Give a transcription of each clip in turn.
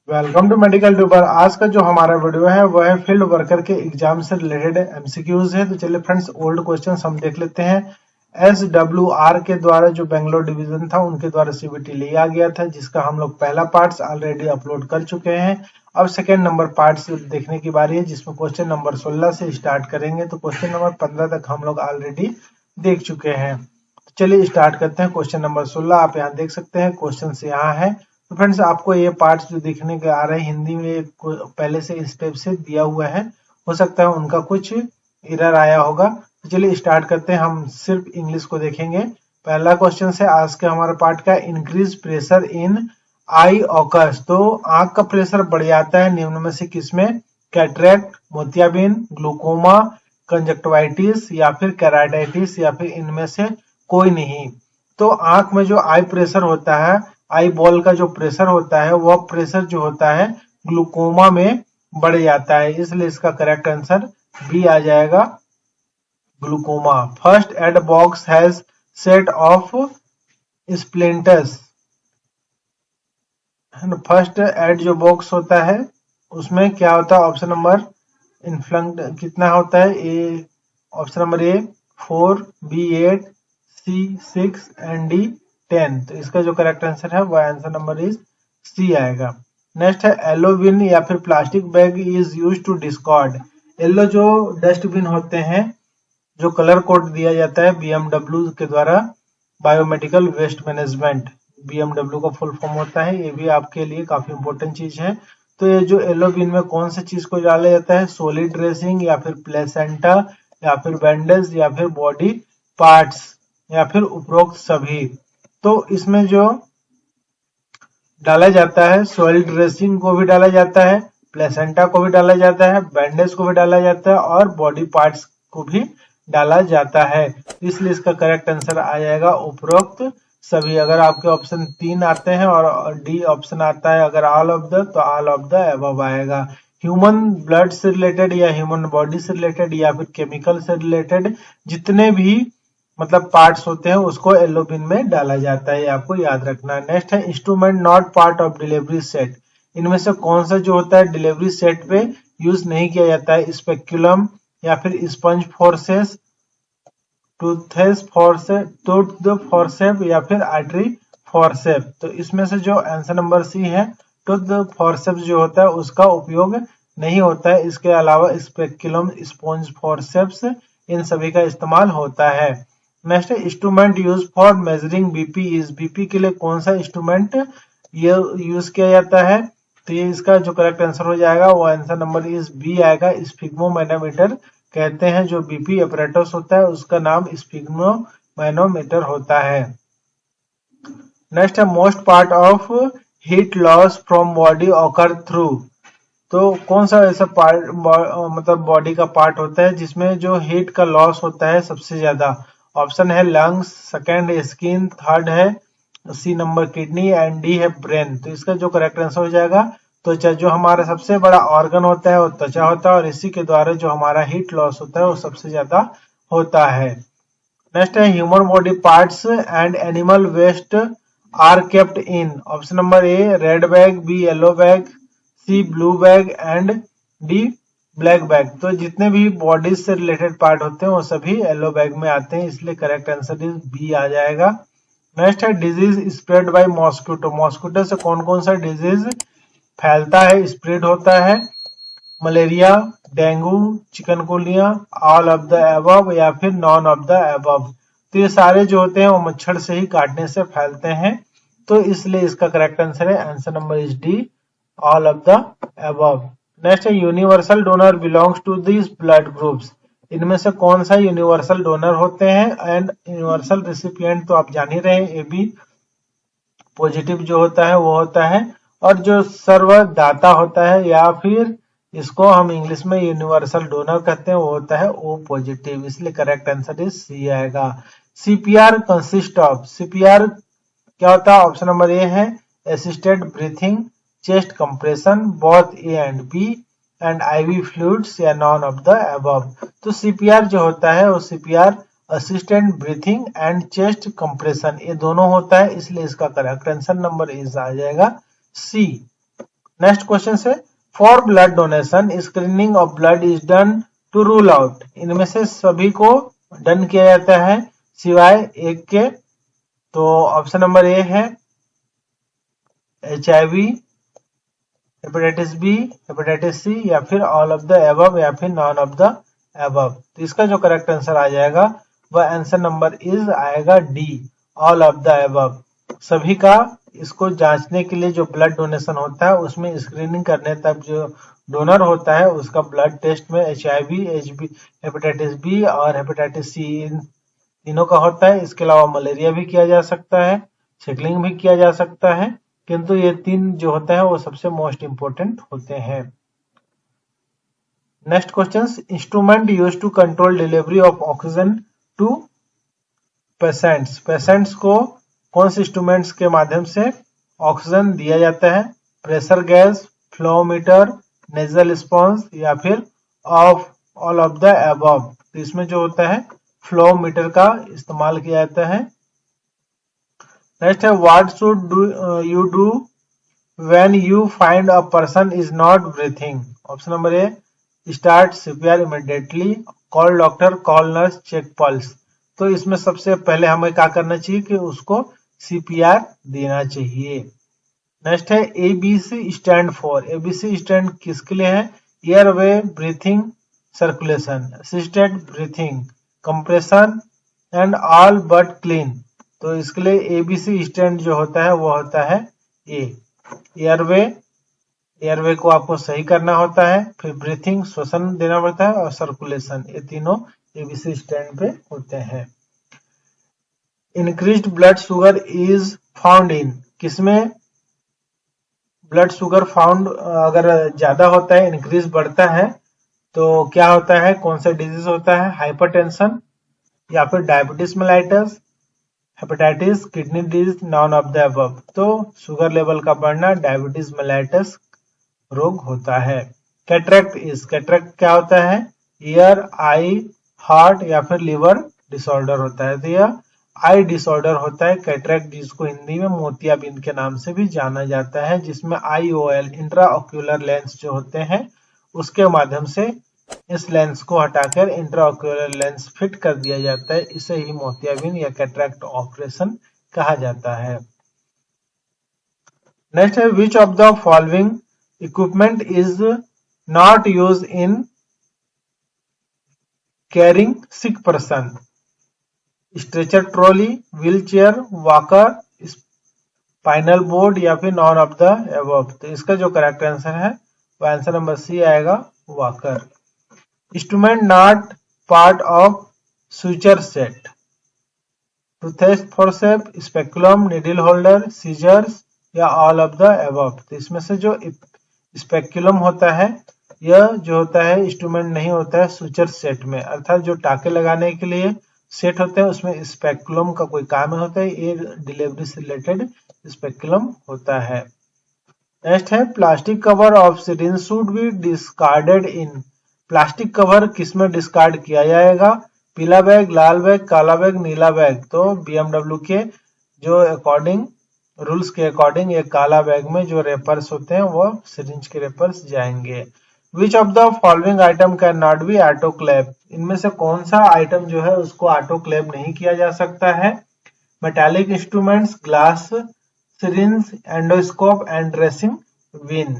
Welcome to medical tuber. आज का जो हमारा वीडियो है वह है फील्ड वर्कर के एग्जाम से रिलेटेड एमसीक्यूज है। तो चलिए फ्रेंड्स, ओल्ड क्वेश्चंस हम देख लेते हैं। SWR के द्वारा जो बेंगलोर डिवीजन था उनके द्वारा सीबीटी लिया गया था, जिसका हम लोग पहला पार्ट्स ऑलरेडी अपलोड कर चुके हैं। अब सेकेंड नंबर पार्ट्स देखने की बारी है, जिसमें क्वेश्चन नंबर 16 से स्टार्ट करेंगे। तो क्वेश्चन नंबर 15 तक हम लोग ऑलरेडी देख चुके हैं। चलिए स्टार्ट करते हैं। क्वेश्चन नंबर 16 आप यहाँ देख सकते हैं, क्वेश्चन यहाँ है। तो फ्रेंड्स, आपको ये पार्ट्स जो दिखने के आ रहे हैं हिंदी में पहले से स्टेप से दिया हुआ है, हो सकता है उनका कुछ एरर आया होगा। तो चलिए स्टार्ट करते हैं। हम सिर्फ इंग्लिश को देखेंगे। पहला क्वेश्चन है आज के हमारे पार्ट का, increase pressure in I occurs. तो आंख का प्रेशर बढ़ जाता है निम्न में से किसमें? कैटरेक्ट, मोतियाबिंद, ग्लूकोमा, कंजक्टिवाइटिस या फिर केराटिटिस, या फिर इनमें से कोई नहीं। तो आंख में जो आई प्रेशर होता है, आई बॉल का जो प्रेशर होता है, वह प्रेशर जो होता है ग्लूकोमा में बढ़ जाता है, इसलिए इसका करेक्ट आंसर बी आ जाएगा, glaucoma. First aid box has set of splinters. First aid जो बॉक्स होता है उसमें क्या होता है? ऑप्शन नंबर इन्फ्लंक्ट कितना होता है? A, option number A 4, B 8, C 6 and D 10। तो इसका जो करेक्ट आंसर है वह आंसर नंबर इज सी आएगा। नेक्स्ट है, येलो बिन या फिर plastic bag is use to discard. Yellow जो डस्टबिन होते हैं, जो कलर कोड दिया जाता है बीएमडब्ल्यू के द्वारा, बायोमेडिकल वेस्ट मैनेजमेंट, बीएमडब्ल्यू का फुल फॉर्म होता है। ये भी आपके लिए काफी इंपॉर्टेंट चीज है। तो ये जो येलो बिन में कौन सी चीज को डाला जाता है? सॉलिड ड्रेसिंग या फिर प्लेसेंटा या फिर बैंडेज या फिर बॉडी पार्ट्स या फिर उपरोक्त सभी। तो इसमें जो डाला जाता है, सॉलिड ड्रेसिंग को भी डाला जाता है, प्लेसेंटा को भी डाला जाता है, बैंडेज को भी डाला जाता है और बॉडी पार्ट्स को भी डाला जाता है। इसलिए इसका करेक्ट आंसर आ जाएगा उपरोक्त सभी। अगर आपके ऑप्शन 3 आते हैं और डी ऑप्शन आता है अगर ऑल ऑफ द, तो ऑल ऑफ द अबव आएगा। ह्यूमन ब्लड से रिलेटेड या ह्यूमन बॉडी से रिलेटेड या फिर केमिकल से रिलेटेड जितने भी मतलब पार्ट्स होते हैं उसको येलो बिन में डाला जाता है, आपको याद रखना है। नेक्स्ट है, instrument not part of delivery set. इनमें से कौन सा जो होता है डिलीवरी सेट पे यूज नहीं किया जाता है? स्पेक्युलम या फिर स्पंज फोर्सेस, टूथ फॉरसेप या फिर आर्टरी फॉरसेप। तो इसमें से जो आंसर नंबर सी है, टूथ फॉरसेप जो होता है उसका उपयोग नहीं होता है। इसके अलावा स्पेक्युलम, स्पंज फोरसेप्स, इन सभी का इस्तेमाल होता है। नेक्स्ट है, instrument use for measuring BP is. BP के लिए कौन सा इंस्ट्रूमेंट ये यूज किया जाता है? तो ये इसका जो करेक्ट आंसर हो जाएगा वो आंसर नंबर इज बी आएगा, स्फिग्मोमैनोमीटर कहते हैं। जो बीपी अपरेटस होता है उसका नाम स्फिग्मोमैनोमीटर होता है। नेक्स्ट है, most part of heat loss from body occur through. तो कौन सा ऐसा पार्ट मतलब बॉडी का पार्ट होता है जिसमें जो हीट का लॉस होता है सबसे ज्यादा? ऑप्शन है लंग्स, सेकंड है स्किन, थर्ड है C number kidney and D है ब्रेन। तो इसका जो करेक्ट आंसर हो जाएगा त्वचा। जो हमारा सबसे बड़ा ऑर्गन होता है वो त्वचा होता है और इसी के द्वारा जो हमारा हीट लॉस होता है वो सबसे ज्यादा होता है। नेक्स्ट है, human body parts and animal waste are kept in. Option number A red bag, B yellow bag, C blue bag and D black bag. तो जितने भी बॉडी से रिलेटेड पार्ट होते हैं वो सभी येलो बैग में आते हैं, इसलिए करेक्ट आंसर इज बी आ जाएगा। नेक्स्ट है, disease spread by mosquito. Mosquito से कौन कौन सा डिजीज फैलता है, स्प्रेड होता है? Malaria, dengue, chikungunya, all of the above या फिर नॉन ऑफ द अबव। तो ये सारे जो होते हैं वो मच्छर से ही काटने से फैलते हैं, तो इसलिए इसका करेक्ट आंसर है answer number is D, all of the above. Next है, universal donor belongs to this blood groups. इनमें से कौन सा यूनिवर्सल डोनर होते हैं? एंड यूनिवर्सल रिसिपिएंट तो आप जान ही रहे हैं, ए बी पॉजिटिव जो होता है वो होता है, और जो सर्वदाता होता है या फिर इसको हम इंग्लिश में यूनिवर्सल डोनर कहते हैं वो होता है ओ पॉजिटिव, इसलिए करेक्ट आंसर इज सी आएगा। CPR consist of. सीपीआर क्या होता है? ऑप्शन नंबर ए है assisted breathing, chest compression, both A and B and IV fluids या नॉन ऑफ द अबव। तो सीपीआर जो होता है वो CPR assistant breathing and chest compression ये दोनों होता है, इसलिए इसका करेक्ट आंसर नंबर इज आ जाएगा सी। नेक्स्ट क्वेश्चन से for blood donation screening of blood is done to rule out. इनमें से सभी को डन किया जाता है सिवाय एक के। तो ऑप्शन नंबर ए है HIV, hepatitis B, hepatitis C, या फिर ऑल ऑफ द एबव, या फिर नॉन ऑफ द एबव। तो इसका जो करेक्ट आंसर आ जाएगा वह आंसर नंबर इज आएगा D, all of the above. सभी का इसको जांचने के लिए जो ब्लड डोनेशन होता है उसमें स्क्रीनिंग करने तक जो डोनर होता है उसका ब्लड टेस्ट में HIV, हेपेटाइटिस बी और हेपेटाइटिस सी तीनों का होता है। इसके अलावा मलेरिया भी किया जा सकता है, सिकलिंग भी किया जा सकता है, किंतु ये तीन जो होते हैं वो सबसे मोस्ट इंपोर्टेंट होते हैं। Next question, instrument used to control delivery of oxygen to patients. Patients को कौन से इंस्ट्रूमेंट्स के माध्यम से ऑक्सीजन दिया जाता है? Pressure gas, flowmeter, nasal sponge, या फिर ऑल ऑफ द अबव। तो इसमें जो होता है फ्लोमीटर का इस्तेमाल किया जाता है। नेक्स्ट है what should you do when you find a person is not breathing. Option number A start CPR immediately, call doctor, call nurse, check pulse. तो इसमें सबसे पहले हमें क्या करना चाहिए कि उसको CPR देना चाहिए। नेक्स्ट है ABC stand for. ABC stand किसके लिए है? Airway, breathing, circulation, assisted breathing, compression and all but clean. तो इसके लिए ABC स्टैंड जो होता है वो होता है ए, एयरवे को आपको सही करना होता है, फिर ब्रीथिंग श्वसन देना पड़ता है, और सर्कुलेशन, ये तीनों ABC स्टैंड पे होते हैं। Increased blood sugar is found in. किसमें ब्लड शुगर फाउंड अगर ज्यादा होता है, इंक्रीज बढ़ता है, तो क्या होता है? कौन सा डिजीज होता है? हाइपरटेंशन, या फिर diabetes mellitus, hepatitis, kidney disease, non of the above. तो शुगर लेवल का बढ़ना डायबिटीज मेलाइटस रोग होता है। कैटरेक्ट क्या होता है? ईयर, आई, हार्ट, या फिर लिवर डिसऑर्डर होता है। तो यह आई डिसऑर्डर होता है कैटरेक्ट, जिसको हिंदी में मोतियाबिंद के नाम से भी जाना जाता है, जिसमें IOL इंट्रा ऑक्यूलर लेंस जो होते हैं उसके माध्यम से इस लेंस को हटाकर इंट्राऑक्यूलर लेंस फिट कर दिया जाता है। इसे ही मोतियाबिंद या कैटरेक्ट ऑपरेशन कहा जाता है। नेक्स्ट है which of the following equipment is not use in carrying sick person? Stretcher trolley, wheel chair, walker, spinal board, या फिर नॉन ऑफ द अबव। तो इसका जो करेक्ट आंसर है वो आंसर नंबर सी आएगा, walker. Instrument not part of suture set? Toothpaste, forceps, speculum, needle holder, scissors, या all of the above. तो इसमें से जो स्पेकुलम होता है यह जो होता है इंस्ट्रूमेंट नहीं होता है सुचर सेट में, अर्थात जो टाके लगाने के लिए सेट होते हैं उसमें स्पेकुलम का कोई काम होता है, ये डिलीवरी से रिलेटेड स्पेकुलम होता है। नेक्स्ट है plastic cover of syringe should be discarded in. Plastic cover किसमें डिस्कार्ड किया जाएगा? पीला बैग, लाल बैग, काला बैग, नीला बैग। तो BMW के जो अकॉर्डिंग रूल्स के अकॉर्डिंग ये काला बैग में जो रेपर्स होते हैं वो सिरिंज के रेपर्स जाएंगे। विच of the following item can not be autoclave? इनमें से कौन सा आइटम जो है उसको ऑटोक्लेव नहीं किया जा सकता है? Metallic instruments, glass syringe, endoscope and dressing win.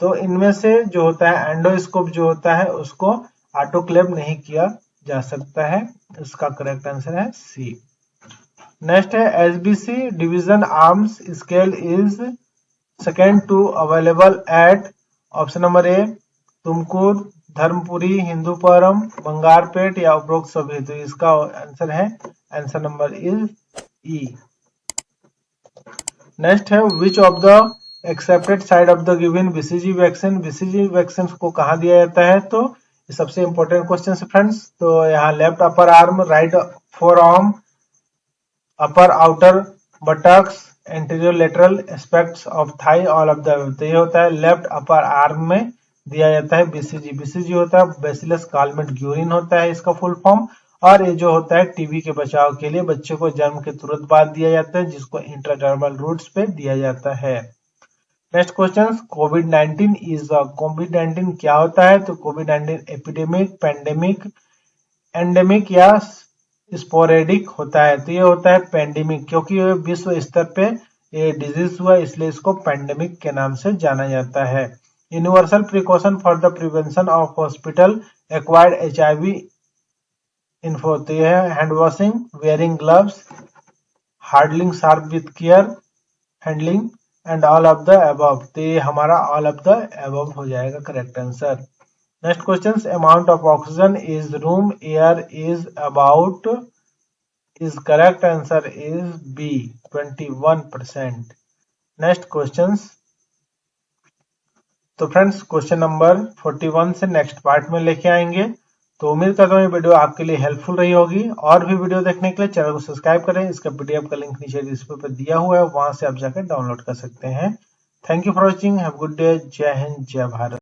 तो इनमें से जो होता है एंडोस्कोप जो होता है उसको ऑटोक्लेव नहीं किया जा सकता है। इसका करेक्ट आंसर है सी। नेक्स्ट है SBC division arms scale is second to available at. Option number A Tumkur, Dharmapuri, Hindupuram, Bangarpet, या उपरोक्त सभी। तो इसका आंसर है answer number is E. Next है which of the accepted side of the given BCG vaccine? BCG vaccine को कहाँ दिया जाता है? तो ये सबसे इंपॉर्टेंट क्वेश्चन है फ्रेंड्स। तो यहाँ left upper arm, right four arm, upper outer buttocks, anterior lateral aspects of thigh, all of the. तो ये होता है लेफ्ट अपर आर्म में दिया जाता है BCG। BCG होता है बैसिलस कालमेट ग्यूरिन होता है इसका फुल फॉर्म, और ये जो होता है टीबी के बचाव के लिए बच्चे को जन्म के तुरंत बाद दिया जाता है, जिसको इंट्राडर्मल रूट्स पे दिया जाता है। नेक्स्ट क्वेश्चन, कोविड-19 क्या होता है? तो कोविड-19 एपिडेमिक, पेंडेमिक, एंडेमिक या स्पोरेडिक होता है। तो ये होता है पेंडेमिक, क्योंकि ये विश्व स्तर पे ये डिजीज हुआ इसलिए इसको पेंडेमिक के नाम से जाना जाता है। Universal precaution for the prevention of hospital acquired HIV info, तो यह है hand washing, wearing gloves, handling sharp with care, handling and all of the above. तो ये हमारा ऑल ऑफ द अबव हो जाएगा correct answer. Next question, amount of oxygen is room air is about, is correct answer is B 21%। Next question, तो friends question number 41 से next part में लेके आएंगे। तो उम्मीद करता हूँ ये वीडियो आपके लिए हेल्पफुल रही होगी। और भी वीडियो देखने के लिए चैनल को सब्सक्राइब करें। इसका PDF का लिंक नीचे डिस्प्ले पर दिया हुआ है, वहां से आप जाकर डाउनलोड कर सकते हैं। Thank you for watching, have good day, जय हिंद, जय भारत।